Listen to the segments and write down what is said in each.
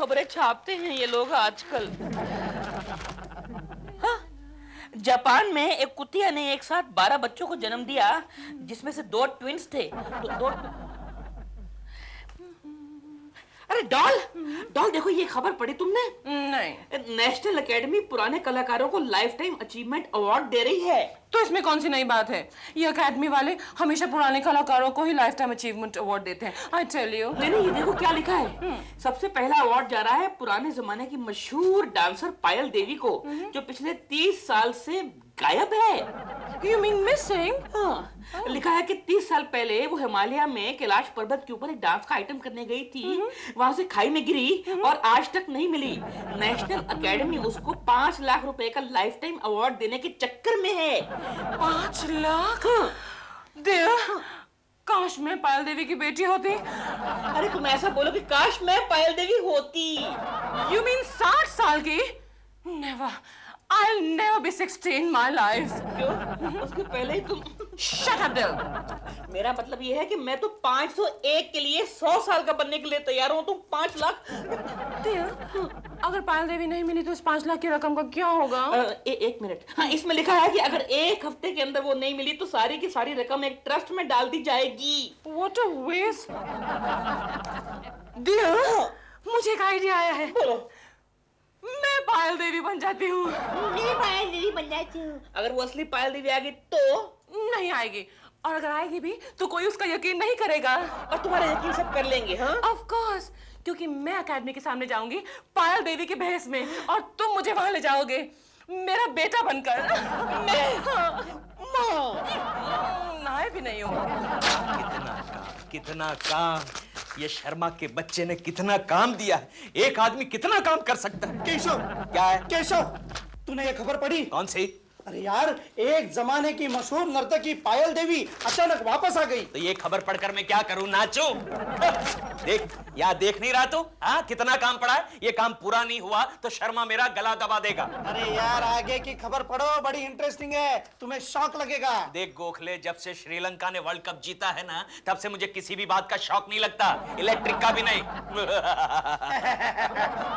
खबरें छापते हैं ये लोग आजकल। हाँ, जापान में एक कुतिया ने एक साथ 12 बच्चों को जन्म दिया, जिसमें से 2 ट्विंस थे। दो अरे डॉल देखो, ये खबर पढ़ी तुमने? नहीं। नेशनल एकेडमी पुराने कलाकारों को लाइफ टाइम अचीवमेंट अवार्ड दे रही है। तो इसमें कौन सी नई बात है? ये एकेडमी वाले हमेशा पुराने कलाकारों को ही लाइफ टाइम अचीवमेंट अवार्ड देते हैं। I tell you. नहीं, ये देखो क्या लिखा है। सबसे पहला अवार्ड जा रहा है पुराने जमाने की मशहूर डांसर पायल देवी को, जो पिछले 30 साल से गायब है। You mean missing? हाँ, लिखा है कि 30 साल पहले वो हिमालय में कैलाश पर्वत के ऊपर एक डांस का आइटम करने गई थी। वहां से खाई में गिरी और आज तक नहीं मिली। नेशनल एकेडमी उसको 5 लाख रुपए का लाइफ टाइम अवार्ड देने के चक्कर में है। 5 लाख? देव, काश मैं पायल देवी की बेटी होती। अरे तुम ऐसा बोलो कि काश मैं पायल देवी होती। You mean 60 साल की? Never. I'll never be 60 in my life. क्यों? उसके पहले ही तुम। Shut up, Bill. मेरा मतलब ये है कि मैं तो 501 के लिए 100 साल का बनने के लिए तैयार हूँ। तुम 5 लाख। अगर पायल देवी नहीं मिली तो इस 5 लाख की रकम का क्या होगा? एक मिनट। हाँ, इसमें लिखा है कि अगर 1 हफ्ते के अंदर वो नहीं मिली तो सारी की सारी रकम एक ट्रस्ट में डाल दी जाएगी। What a waste. Dear, मुझे एक आइडिया आया है। बोलो। मैं पायल देवी बन जाती हूँ। मैं पायल देवी बन जाती हूँ। अगर वो असली पायल देवी आ गई तो? नहीं आएगी, और अगर आएगी भी तो कोई उसका यकीन नहीं करेगा। और तुम्हारा यकीन सब कर लेंगे? हाँ, ऑफ कोर्स, क्योंकि मैं एकेडमी के सामने जाऊंगी पायल देवी के भेष में, और तुम मुझे वहां ले जाओगे मेरा बेटा बनकर। मैं नहाए भी नहीं हूँ। कितना काम ये शर्मा के बच्चे ने कितना काम दिया है। एक आदमी कितना काम कर सकता है। केशव, क्या है? केशव, तूने ये खबर पढ़ी? कौन सी? अरे यार, एक जमाने की मशहूर नर्तकी पायल देवी अचानक वापस आ गई। तो ये खबर पढ़कर मैं क्या करूं? नाचूं? देख, या देख नहीं रहा तू? हाँ, कितना काम पड़ा है। ये काम पूरा नहीं हुआ तो शर्मा मेरा गला दबा देगा। अरे यार, आगे की खबर पढ़ो, बड़ी इंटरेस्टिंग है, तुम्हें शौक लगेगा। देख गोखले, जब से श्रीलंका ने वर्ल्ड कप जीता है ना, तब से मुझे किसी भी बात का शौक नहीं लगता, इलेक्ट्रिक का भी नहीं।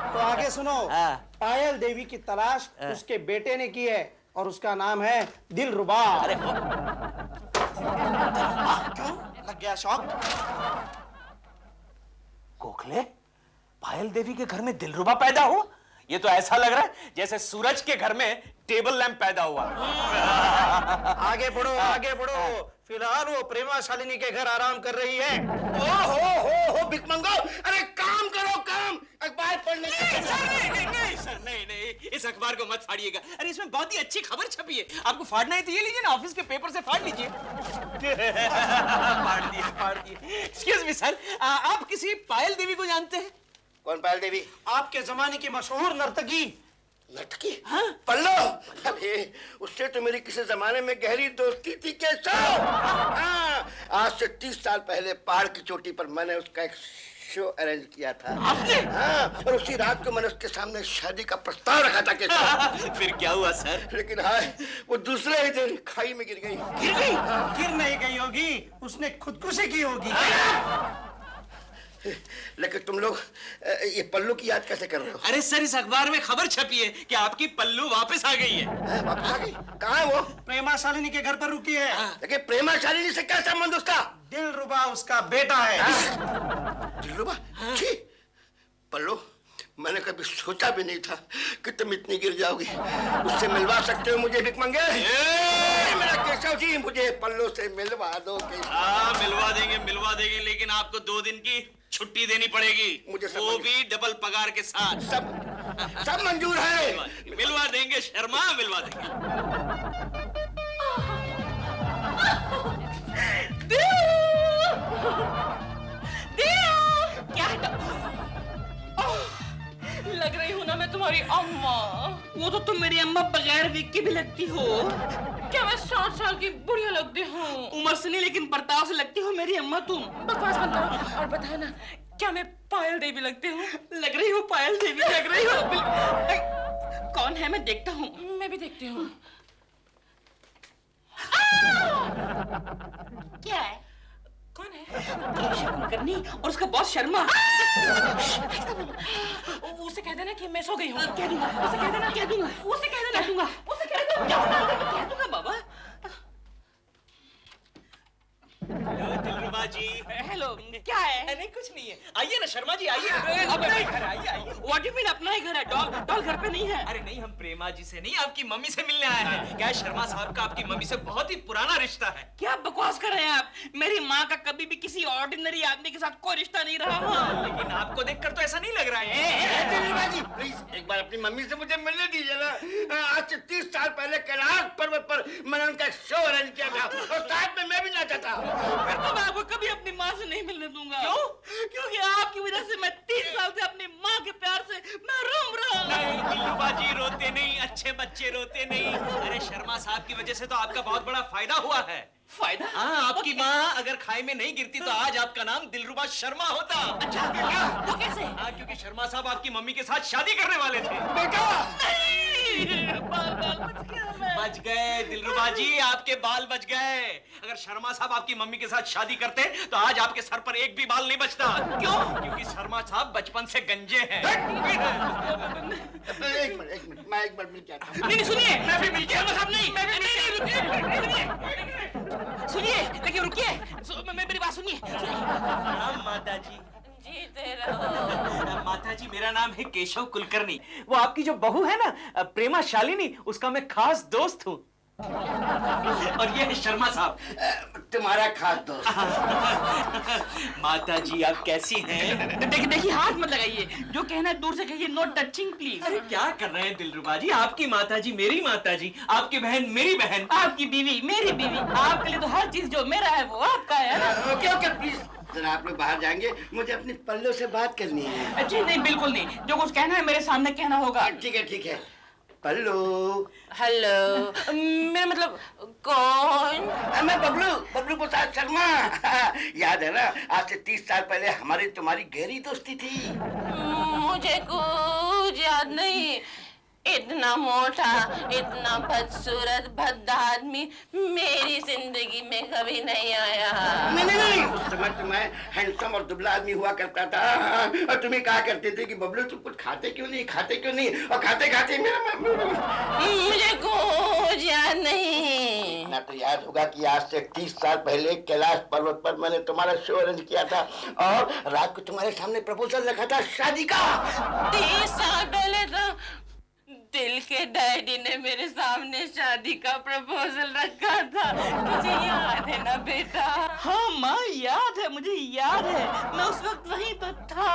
तो आगे सुनो। हाँ। पायल देवी की तलाश उसके बेटे ने की है और उसका नाम है दिलरुबा। अरे क्यों लग गया शौक? गोखले, पायल देवी के घर में दिलरुबा पैदा हुआ? ये तो ऐसा लग रहा है जैसे सूरज के घर में टेबल लैंप पैदा हुआ। आगे बढ़ो, आगे बढ़ो। फिलहाल वो प्रेमा शालिनी के घर आराम कर रही है। हो भिकमंगो, अरे काम करो, काम। अखबार पढ़ने नहीं, इस अखबार को मत फाड़िएगा। अरे इसमें बहुत ही अच्छी खबर छपी है। आपको फाड़ना है तो ये लीजिए ना, ऑफिस के पेपर से फाड़ लीजिए। फाड़ दिए। एक्सक्यूज मी सर, आप किसी पायल देवी को जानते हैं? कौन पायल देवी? आपके जमाने की मशहूर नर्तकी। नर्तकी? हाँ? पल्लो? अरे उससे तो मेरी किसी जमाने में गहरी दोस्ती थी। केशव, हाँ, आज से 30 साल पहले पहाड़ की चोटी पर मैंने उसका एक शो अरेंज किया था। आपने? हाँ, और उसी रात को मैंने उसके सामने शादी का प्रस्ताव रखा था। केशव, फिर क्या हुआ सर? लेकिन हाय, वो दूसरे ही दिन खाई में गिर गई। गिर गई? गिर नहीं गई होगी, उसने खुदकुशी की होगी। लेकिन तुम लोग ये पल्लू की याद कैसे कर रहे हो? अरे सर, इस अखबार में खबर छपी है कि आपकी पल्लू वापस आ गई है। वापस आ गई? कहाँ है वो? प्रेमा शालिनी के घर पर रुकी है। लेकिन प्रेमा शालिनी से क्या संबंध उसका? दिलरुबा उसका बेटा है। दिलरुबा? छी! पल्लू, मैंने कभी सोचा भी नहीं था कि तुम इतनी गिर जाओगी। उससे मिलवा सकते हो मुझे भिकमंगे? मेरा केशव जी, मुझे पल्लू से मिलवा दो। हाँ, मिलवा देंगे, लेकिन आपको 2 दिन की छुट्टी देनी पड़ेगी। मुझे सब वो भी डबल पगार के साथ। सब मंजूर है। मिलवा देंगे शर्मा, मिलवा देंगे। लग रही हूँ ना मैं तुम्हारी अम्मा। वो तो तुम मेरी अम्मा बगैर विग के भी लगती हो। क्या मैं 60 साल की बुढ़िया लगती हूँ? उम्र से नहीं, लेकिन बर्ताव से लगती हो मेरी अम्मा तुम। बकवास बंद करो और बताओ ना, क्या मैं पायल देवी लगती हूँ? लग रही हो पायल देवी, लग रही हो। कौन है? मैं देखता हूँ। मैं भी देखती हूँ। क्या है? कौन है? केशव कुलकर्णी और उसका बॉस शर्मा। उससे कह देना कि मैं सो गई हूँ। कह दूंगा, उसे कह देना, कह दूंगा, उसे कह देना, कह दूंगा, उसे कह देना, कह दूंगा बाबा। दिलरुबा जी। हेलो, क्या है? नहीं कुछ नहीं है, आइए ना शर्मा जी, आइए। अपना ही घर, आइए आइए। What do you mean अपना ही घर है? डॉल घर पे नहीं है। अरे नहीं, हम प्रेमा जी से नहीं, आपकी मम्मी से मिलने आए हैं। क्या है, शर्मा साहब का आपकी मम्मी से बहुत ही पुराना रिश्ता है। क्या बकवास कर रहे हैं आप? मेरी माँ का कभी भी किसी ऑर्डिनरी आदमी के साथ कोई रिश्ता नहीं रहा। लेकिन आपको देखकर तो ऐसा नहीं लग रहा है। दिलरुबा जी प्लीज एक बार अपनी मम्मी से मुझे मिलने दीजिए ना। आज से 30 साल पहले कैलाश पर्वत पर मैंने उनका शो अरेंज किया था और साथ में मैं भी नाचा था। फिर तो मैं आपको कभी अपनी माँ से नहीं मिलने दूंगा। क्यों? क्योंकि आपकी वजह से मैं 30 साल से अपनी माँ के प्यार से महरूम रहा। नहीं दिलरुबा जी, रोते नहीं, अच्छे बच्चे रोते नहीं। अरे शर्मा साहब की वजह से तो आपका बहुत बड़ा फायदा हुआ है। फायदा? हाँ, आपकी माँ अगर खाई में नहीं गिरती तो आज आपका नाम दिलरुबा शर्मा होता। अच्छा, वो कैसे? हाँ, क्योंकि शर्मा साहब आपकी मम्मी के साथ शादी करने वाले थे। बेटा नहीं, बाल बच गया मैं। बच गए दिलरुबा जी, आपके बाल बच गए। अगर शर्मा साहब आपकी मम्मी के साथ शादी करते तो आज आपके सर पर एक भी बाल नहीं बचता। क्यों? क्योंकि शर्मा साहब बचपन से गंजे हैं। एक मिनट मैं एक बार मिल के आता हूँ। नहीं सुनिए, मैं भी मिल गया साहब। नहीं सुनिए, लेकिन रुकिए, मेरी बात सुनिए। प्रणाम माता जी। जीते रहो। माता जी, मेरा नाम है केशव कुलकर्णी। वो आपकी जो बहू है ना प्रेमा शालिनी, उसका मैं खास दोस्त हूँ। और ये है शर्मा साहब, तुम्हारा खास दोस्त। माता जी आप कैसी हैं? देखिए हाथ मत लगाइए, जो कहना है दूर से कहिए। No touching please. अरे क्या कर रहे हैं दिलरुबा जी? आपकी माता जी मेरी माता जी, आपकी बहन मेरी बहन। आपकी बीवी मेरी बीवी। आपके लिए तो हर चीज जो मेरा है वो आपका है ना। ओके ओके प्लीज जरा आप लोग बाहर जाएंगे, मुझे अपनी पल्लो से बात करनी है। जी नहीं, बिल्कुल नहीं, जो कुछ कहना है मेरे सामने कहना होगा। ठीक है पल्लो। हेलो, मेरा मतलब कौन? मैं बबलू प्रसाद शर्मा। याद है ना, आज से 30 साल पहले हमारी तुम्हारी गहरी दोस्ती थी। मुझे कुछ याद नहीं। इतना मोटा, इतना बदसूरत, भद्दा आदमी मेरी जिंदगी में कभी नहीं आया। नहीं उस समय तो मैं हैंडसम और दुबला आदमी हुआ करता था और तुम्हें कहा करते थे कि बबलू तुम कुछ खाते क्यों नहीं और खाते खाते मेरा मुझे कुछ याद नहीं। ना तो याद होगा कि आज से 30 साल पहले कैलाश पर्वत पर मैंने तुम्हारा शो अरेंज किया था और रात को तुम्हारे सामने प्रपोजल रखा था शादी का। 30 साल पहले तो दिल के डैडी ने मेरे सामने शादी का प्रपोजल रखा था। तुझे याद है ना बेटा? हाँ माँ, याद है, मुझे याद है। मैं उस वक्त वहीं तो था।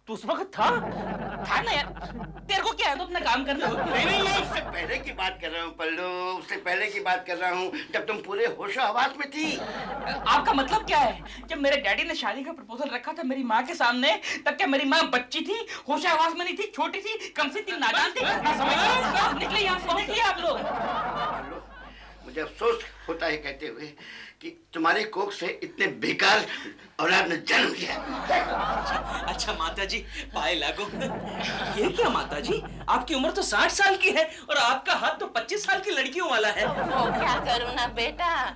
तू उस वक्त था ना यार, तेरे को क्या है, तो अपना काम कर लो। नहीं मैं उससे पहले की बात कर रहा हूँ पल्लू, उससे पहले की बात कर रहा हूँ जब तुम पूरे होशो हवास में थी। आपका मतलब क्या है? जब मेरे डैडी ने शादी का प्रपोजल रखा था मेरी माँ के सामने, तब क्या मेरी माँ बच्ची थी, होश आवाज में नहीं थी, छोटी थी, कम से कम नादान थी? ना समझ निकले यहाँ से, निकले आप लोग। मुझे अफसोस होता है कहते हुए कि तुम्हारी कोख से इतने बेकार औलाद ने जन्म लिया। अच्छा माता जी, पाए लागो। ये क्या माता जी, आपकी उम्र तो 60 साल की है और आपका हाथ तो 25 साल की लड़कियों वाला है। वो क्या करूँ ना बेटा,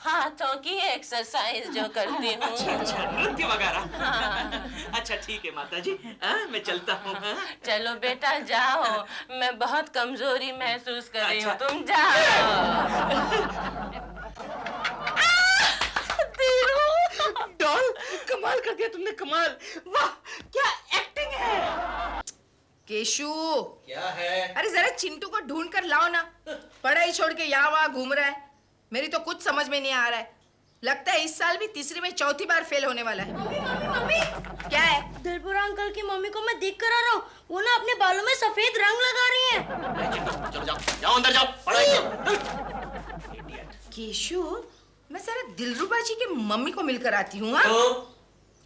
हाथों की एक्सरसाइज जो करती हूँ। अच्छा, नृत्य वगैरह। अच्छा ठीक है माता जी, मैं चलता हूँ। चलो बेटा जाओ, मैं बहुत कमजोरी महसूस कर रही हूँ। तुम जाओ। डॉल, कमाल कर दिया तुमने, कमाल। वाह, क्या एक्टिंग है। केशु, क्या है? अरे जरा चिंटू को ढूंढ कर लाओ ना। पढ़ाई छोड़ के यहाँ वहाँ घूम रहा है। मेरी तो कुछ समझ में नहीं आ रहा है। लगता है इस साल भी तीसरी में चौथी बार फेल होने वाला है। मम्मी, क्या है? दिलपुरा अंकल की मम्मी को मैं देख कर आ रहा हूँ। वो ना अपने बालों में सफेद रंग लगा रही है। चलो जाओ अंदर जाओ, पढ़ाई करो। केशु, मैं जरा दिलरुबा जी की मम्मी को मिलकर आती हूँ।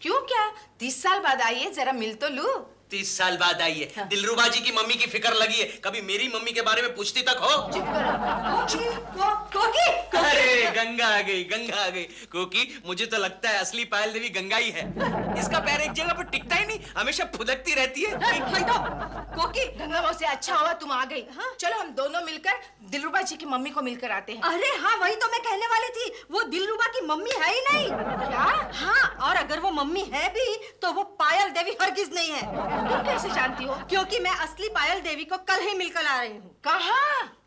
क्यों, क्या 30 साल बाद आई है, जरा मिल तो लूं। 30 साल बाद आई है। हाँ। दिलरुबा जी की मम्मी की फिक्र लगी है, कभी मेरी मम्मी के बारे में पूछती तक हो? चुप करो। अरे गंगा आ गई, गंगा आ गई। क्योंकि मुझे तो लगता है असली पायल देवी गंगा ही है। इसका पैर एक जगह पर टिकता ही नहीं, हमेशा फुदकती रहती है। कोकी, गंगा मौसी अच्छा हुआ तुम आ गई। हाँ? चलो हम दोनों मिलकर दिलरुबा जी की मम्मी को मिलकर आते हैं। अरे हाँ, वही तो मैं कहने वाली थी, वो दिलरुबा की मम्मी है ही नहीं। क्या? हाँ, और अगर वो मम्मी है भी तो वो पायल देवी हरगिज नहीं है। तुम कैसे जानती हो? क्योंकि मैं असली पायल देवी को कल ही मिलकर आ रही हूँ। कहाँ?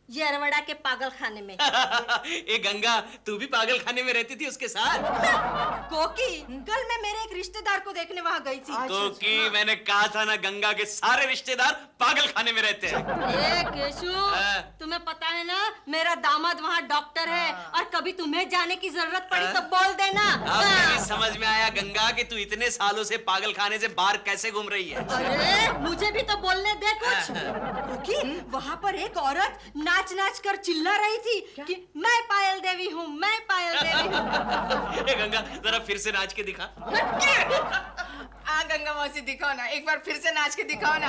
ये अरवड़ा के पागल खाने में। ए गंगा, तू भी पागल खाने में रहती थी उसके साथ? कोकी, कल मैं मेरे एक रिश्तेदार को देखने वहाँ गई थी। क्योंकि मैंने कहा था ना, गंगा के सारे रिश्तेदार पागल खाने में रहते हैं। ए केशु, तुम्हें पता है ना, मेरा दामाद वहाँ डॉक्टर है, और कभी तुम्हें जाने की जरूरत पड़ी तो बोल देना। अब मेरी समझ में आया गंगा कि तू इतने सालों से पागल खाने से बाहर कैसे घूम रही है। अरे मुझे भी तो बोलने दे कुछ। क्योंकि वहाँ पर एक औरत नाच नाच कर चिल्ला रही थी कि मैं पायल देवी हूँ, मैं पायल देवी हूँ। ए गंगा, जरा फिर से नाच के दिखा। गंगा मौसी दिखाओ ना, एक बार फिर से नाच के दिखाओ ना।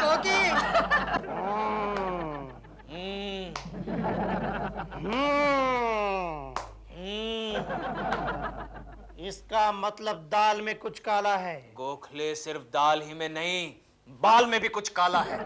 इसका मतलब दाल में कुछ काला है। गोखले, सिर्फ दाल ही में नहीं, बाल में भी कुछ काला है।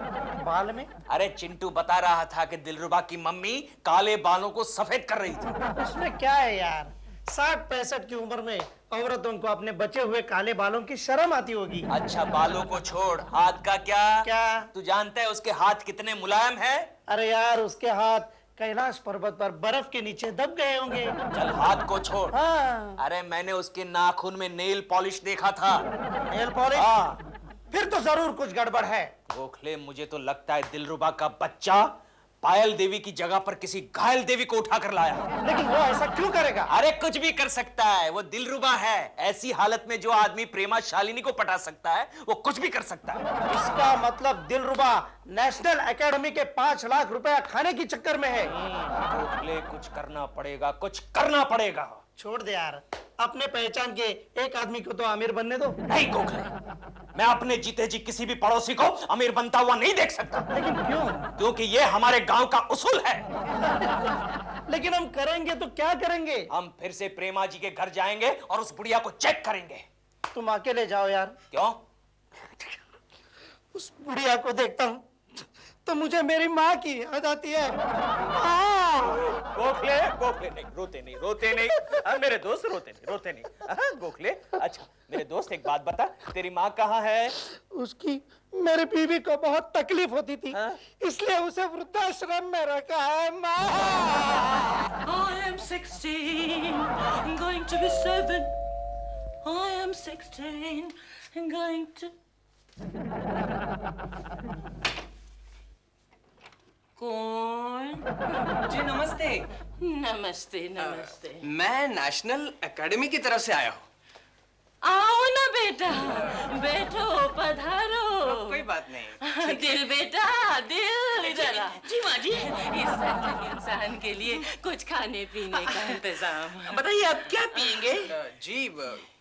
बाल में? अरे चिंटू बता रहा था कि दिलरुबा की मम्मी काले बालों को सफेद कर रही थी। उसमें क्या है यार, 60-65 की उम्र में औरतों को अपने बचे हुए काले बालों की शर्म आती होगी। अच्छा बालों को छोड़, हाथ का क्या? क्या? तू जानता है उसके हाथ कितने मुलायम है? अरे यार, उसके हाथ कैलाश पर्वत पर बर्फ के नीचे दब गए होंगे। चल हाथ को छोड़। हाँ। अरे मैंने उसके नाखून में नेल पॉलिश देखा था। Nail polish? हाँ। फिर तो जरूर कुछ गड़बड़ है। गोखले, मुझे तो लगता है दिलरुबा का बच्चा पायल देवी की जगह पर किसी घायल देवी को उठा कर लाया। लेकिन वो ऐसा क्यों करेगा? अरे कुछ भी कर सकता है, वो दिलरुबा है। ऐसी हालत में जो आदमी प्रेमा शालिनी को पटा सकता है, वो कुछ भी कर सकता है। इसका मतलब दिलरुबा नेशनल एकेडमी के 5 लाख रुपया खाने की चक्कर में है। गोखले, कुछ करना पड़ेगा, कुछ करना पड़ेगा। छोड़ दे यार, अपने पहचान के एक आदमी को तो अमीर बनने दो। नहीं गोखले, मैं अपने जीते जी किसी भी पड़ोसी को अमीर बनता हुआ नहीं देख सकता। लेकिन क्यों? क्योंकि ये हमारे गांव का उसूल है। लेकिन हम करेंगे तो क्या करेंगे? हम फिर से प्रेमा जी के घर जाएंगे और उस बुढ़िया को चेक करेंगे। तुम अकेले जाओ यार। क्यों? उस बुढ़िया को देखता हूँ तो मुझे मेरी माँ की याद आती है। गोखले, गोखले नहीं, रोते नहीं। हाँ, मेरे दोस्त रोते नहीं। हाँ, गोखले, अच्छा मेरे दोस्त एक बात बता, तेरी माँ कहाँ है? उसकी मेरी बीवी को बहुत तकलीफ होती थी। हाँ? इसलिए उसे वृद्धाश्रम में रखा है। माँ। I am 16, going to be 7. I am 16, going to... कौन? जी नमस्ते। नमस्ते नमस्ते। मैं नेशनल एकेडमी की तरफ से आया हूँ। आओ ना बेटा, बैठो, पधारो। कोई बात नहीं। दिल बेटा, दिल इधर आ। जी माँ जी। इस सज्जन इंसान के लिए कुछ खाने पीने का इंतजाम। बताइए आप क्या पियेंगे? जी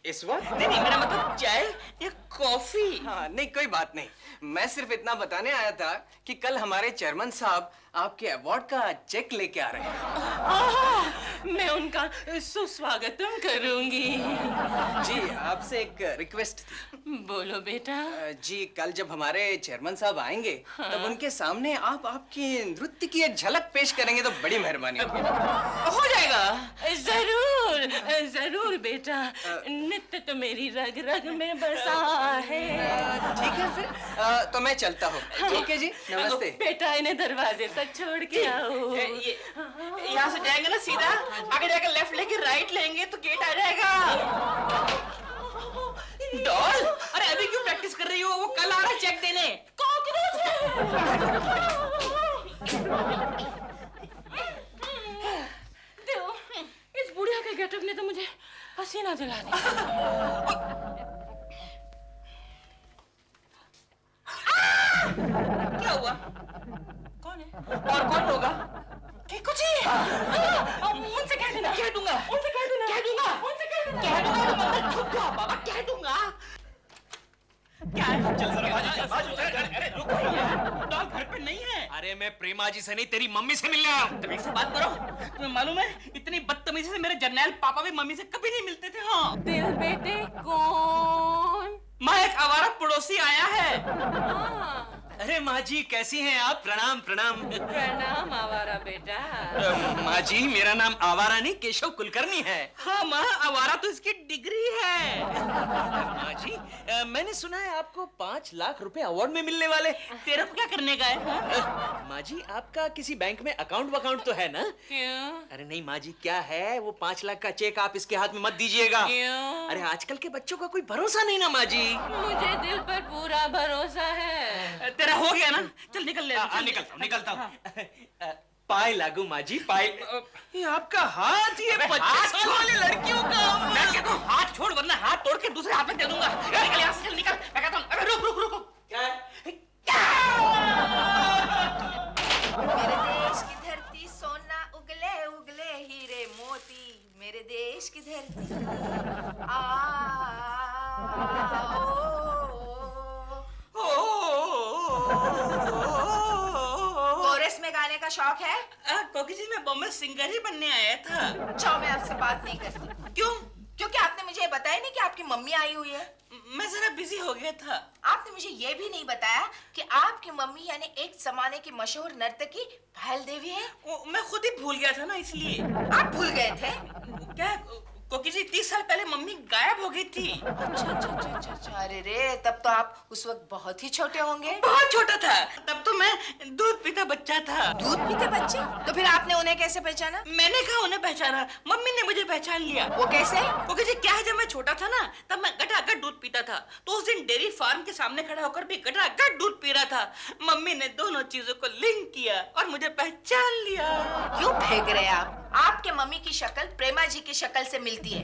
इस वक्त? नहीं, मेरा मतलब चाय या कॉफी? हाँ, नहीं कोई बात नहीं। मैं सिर्फ इतना बताने आया था कि कल हमारे चेयरमैन साहब आपके अवार्ड का चेक लेके आ रहे हैं। मैं उनका सुस्वागतम करूंगी। जी आपसे एक रिक्वेस्ट थी। बोलो बेटा। जी कल जब हमारे चेयरमैन साहब आएंगे तब उनके सामने आप आपकी नृत्य की एक झलक पेश करेंगे तो बड़ी मेहरबानी होगी। हो जाएगा। जरूर जरूर बेटा, नृत्य तो मेरी रग रग में बसा है। ठीक है फिर तो मैं चलता हूँ। ठीक है जी, नमस्ते। बेटा इन्हें दरवाजे तक छोड़ के आओ। यहाँ से जाएंगे ना सीधा, आगे जाकर लेफ्ट लेके राइट लेंगे तो गेट आ जाएगा। डॉल, अरे अभी क्यों प्रैक्टिस कर रही हो? वो कल आ रहा है चेक देने। कॉकरोच है। इस बुढ़िया के गेटअप ने तो मुझे पसीना दिला दिया। क्या हुआ? कौन है? और कौन होगा? कि कुछ ही उनसे कह देना। कह दूंगा। उनसे कह देना। कह दूंगा। उनसे कह देना। कह दूंगा। मतलब चुप जाओ बाबा, कह दूंगा। क्या है? चल जरा बाजू चल। अरे रुको यार, डॉल घर पे नहीं है। अरे मैं प्रेमा जी से नहीं, तेरी मम्मी से मिलने आया हूँ। तुम एक से बात करो। तुम्हें मालूम है इतनी बदतमीज बदतमीजी से मेरे जर्नैल पापा भी मम्मी से कभी नहीं मिलते थे। हाँ दिल बेटे कौन? माँ, एक आवारा पड़ोसी आया है। अरे माँ जी कैसी हैं आप? प्रणाम प्रणाम। प्रणाम आवारा बेटा। माँ जी मेरा नाम आवारा नहीं केशव कुलकर्णी है। हाँ माँ, आवारा तो इसकी डिग्री है। माँ जी मैंने सुना है आपको 5 लाख रुपए अवार्ड में मिलने वाले। तेरे को क्या करने का है? माँ जी आपका किसी बैंक में अकाउंट तो है ना? क्यों? अरे नहीं माँ जी, क्या है वो 5 लाख का चेक आप इसके हाथ में मत दीजिएगा। क्यों? अरे आजकल के बच्चों का कोई भरोसा नहीं ना माँ जी। मुझे दिल पर पूरा भरोसा है। तेरा हो गया ना, चल निकल ले। निकलता हूँ। पाए लागू माँ जी, पाए। ये आपका हाथ, ये 25 साल वाली लड़कियों का। मैं कहता हूँ हाथ छोड़, वरना हाथ तोड़ के दूसरे हाथ में दे दूंगा। निकल यहाँ से, चल निकल। मैं कहता हूँ अबे रुक। क्या है? मेरे देश की धरती सोना उगले उगले हीरे मोती, मेरे देश की धरती कोरस में गाने का शौक है? कोकी जी, मैं बॉम्बे सिंगर ही बनने आया था। जाओ, मैं आपसे बात नहीं करती। क्यों? क्योंकि आपने मुझे बताया नहीं कि आपकी मम्मी आई हुई है। मैं जरा बिजी हो गया था। आपने मुझे ये भी नहीं बताया कि आपकी मम्मी यानी एक जमाने की मशहूर नर्तकी पायल देवी है। मैं खुद ही भूल गया था ना, इसलिए। आप भूल गए थे? क्या कोकी जी, 30 साल पहले मम्मी गायब हो गई थी। अच्छा। अरे रे, तब तो आप उस वक्त बहुत ही छोटे होंगे। बहुत छोटा था, तब तो मैं दूध पीता बच्चा था। दूध पीते बच्चे? तो फिर आपने उन्हें कैसे पहचाना? मैंने कहा उन्हें पहचाना, मम्मी ने मुझे पहचान लिया। वो कैसे? कोकी जी, क्या है, जब मैं छोटा था ना, तब मैं गटागट दूध पीता था। तो उस दिन डेयरी फार्म के सामने खड़ा होकर भी गटागट दूध पी रहा था। मम्मी ने दोनों चीजों को लिंक किया और मुझे पहचान लिया। क्यों फेंक रहे आप? आपके मम्मी की शक्ल प्रेमा जी की शक्ल से मिलती है।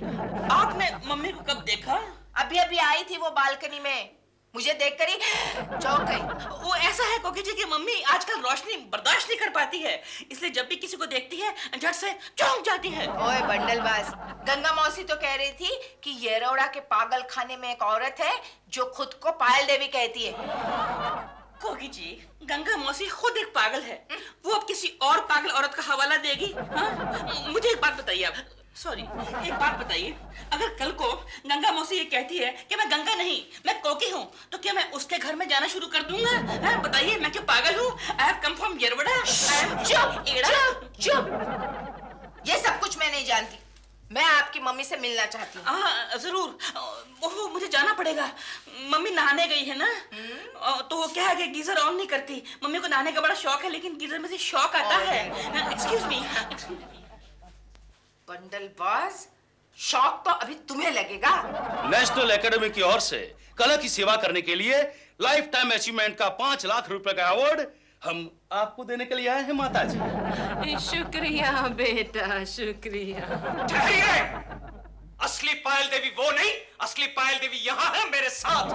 आपने मम्मी को कब देखा? अभी आई थी वो बालकनी में, मुझे देखकर ही चौंक गई। वो ऐसा है कोकी जी की मम्मी आजकल रोशनी बर्दाश्त नहीं कर पाती है, इसलिए जब भी किसी को देखती है झट से चौंक जाती है। ओए बंडलबाज, गंगा मौसी तो कह रही थी कि येरौड़ा के पागल खाने में एक औरत है जो खुद को पायल देवी कहती है। कोकी जी, गंगा मौसी खुद एक पागल है। वो अब किसी और पागल औरत का हवाला देगी? हाँ? मुझे एक बात बताइए आप, सॉरी, एक बात बताइए, अगर कल को गंगा मौसी ये कहती है कि मैं गंगा नहीं, मैं कोकी हूँ, तो क्या मैं उसके घर में जाना शुरू कर दूंगा? हाँ, बताइए, मैं क्या पागल हूँ? I have come from Yerwada. चुप। ये सब कुछ मैं नहीं जानती। मैं आपकी मम्मी से मिलना चाहती हूँ। हाँ जरूर, वो मुझे जाना पड़ेगा। मम्मी नहाने गई है ना, तो वो क्या है कि गीजर ऑन नहीं करती। मम्मी को नहाने का बड़ा शौक है, लेकिन गीजर में से शौक आता है। Excuse me. बंडलबाज, शौक तो अभी तुम्हें लगेगा। नेशनल एकेडमी की ओर से कला की सेवा करने के लिए लाइफ टाइम अचीवमेंट का 5 लाख रुपए का अवार्ड हम आपको देने के लिए आए हैं माता जी। शुक्रिया बेटा, शुक्रिया। ठहरिए! असली पायल देवी वो नहीं, असली पायल देवी यहाँ है मेरे साथ।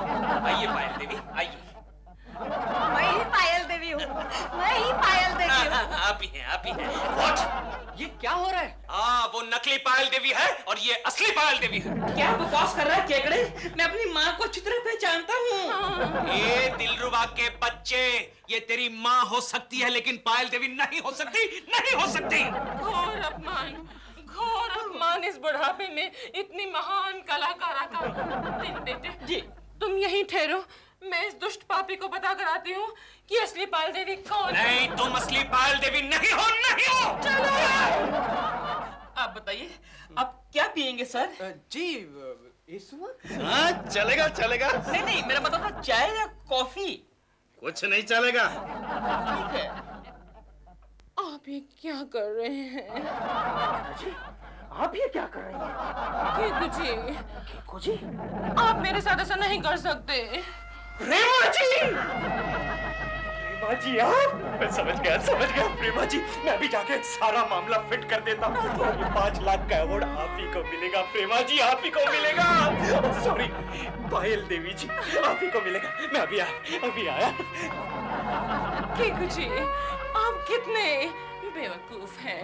आइए पायल देवी, आइए। मैं ही पायल देवी हूँ, मैं ही पायल देवी हूँ। आप ही हैं। What? ये क्या हो रहा है? वो नकली पायल देवी है और ये असली पायल देवी है। क्या बकवास कर रहा है केकड़े? मैं अपनी माँ को अच्छी तरह पहचानता हूँ। ये दिलरुबा के बच्चे, ये तेरी माँ हो सकती है लेकिन पायल देवी नहीं हो सकती, नहीं हो सकती। घोर अपमान इस बुढ़ापे में इतनी महान कलाकारा का। दिन बेटे जी, तुम यहीं ठहरो, मैं इस दुष्ट पापी को बता कर आती हूँ कि असली पायल देवी कौन है। नहीं, तुम असली पायल देवी नहीं हो, नहीं हो। चलो। आप बताइए, आप क्या पियेंगे सर? जी इस वक्त हाँ चलेगा। नहीं, मेरा मतलब था चाय या कॉफी? कुछ नहीं चलेगा। ठीक है। आप ये क्या कर रहे हैं? आप ये क्या कर रही हैं? केकू जी, आप मेरे साथ ऐसा नहीं कर सकते। प्रेमा जी आप? मैं समझ गया प्रेमा जी, मैं अभी जाके सारा मामला फिट कर देता हूँ। ये 5 लाख का अवार्ड आप ही को मिलेगा प्रेमा जी, आप ही को मिलेगा। सॉरी पायल देवी जी, आप ही को मिलेगा। मैं अभी आया। केकू जी, आप कितने बेवकूफ हैं।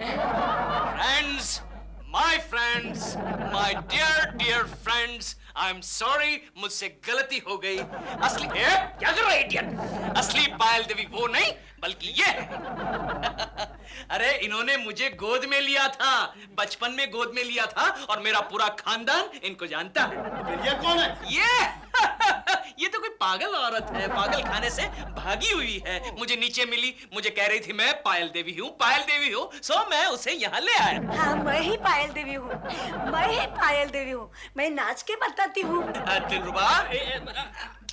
Friends, hi friends, my dear friends, I am sorry, मुझसे गलती हो गई। असली क्या कर रहा है इडियट? असली पायल देवी वो नहीं बल्कि ये है। अरे इन्होंने मुझे गोद में लिया था, बचपन में गोद में लिया था, और मेरा पूरा खानदान इनको जानता है। ये कौन है? ये तो कोई पागल औरत है, पागल खाने से भागी हुई है। मुझे नीचे मिली, मुझे कह रही थी मैं पायल देवी हूँ, पायल देवी हूँ, सो मैं उसे यहाँ ले आया। हाँ, मैं ही पायल देवी हूँ, मैं ही पायल देवी हूँ। मैं नाच के बताती हूँ। दिलरुबा,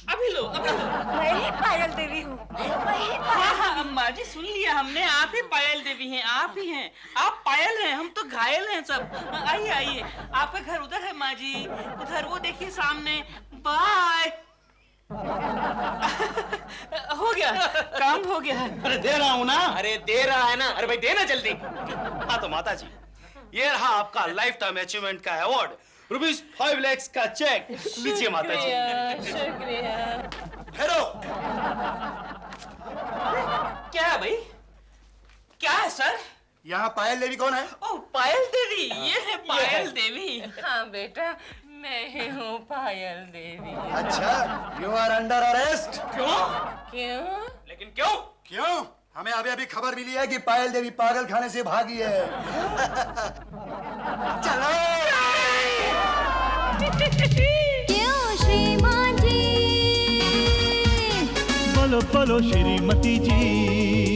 अभी लो। मैं ही पायल देवी हूँ, मैं ही हाँ हाँ अम्मा जी, सुन लिया हमने, आप ही पायल देवी हैं, आप ही हैं, आप पायल हैं, हम तो घायल हैं सब। आइए आइए, आपका घर उधर है माँ जी, उधर वो देखिए सामने। बाय। हो गया, काम हो गया है। अरे दे रहा हूँ ना। अरे दे रहा है ना, अरे भाई देना जल्दी। हाँ तो माता जी, ये रहा आपका लाइफ टाइम अचीवमेंट का अवार्ड, ₹5 लाख का चेक। लीजिए माता जी। शुक्रिया। हेलो, क्या है भाई? क्या है सर? यहाँ पायल देवी कौन है? ओह पायल देवी, ये है पायल देवी। हाँ बेटा, मैं ही हूँ पायल देवी। अच्छा, यू आर अंडर अरेस्ट। क्यों? लेकिन क्यों? क्यों? हमें अभी अभी खबर मिली है कि पायल देवी पागल खाने से भागी है। चलो। क्यों श्रीमान जी? बोलो बोलो श्रीमती जी।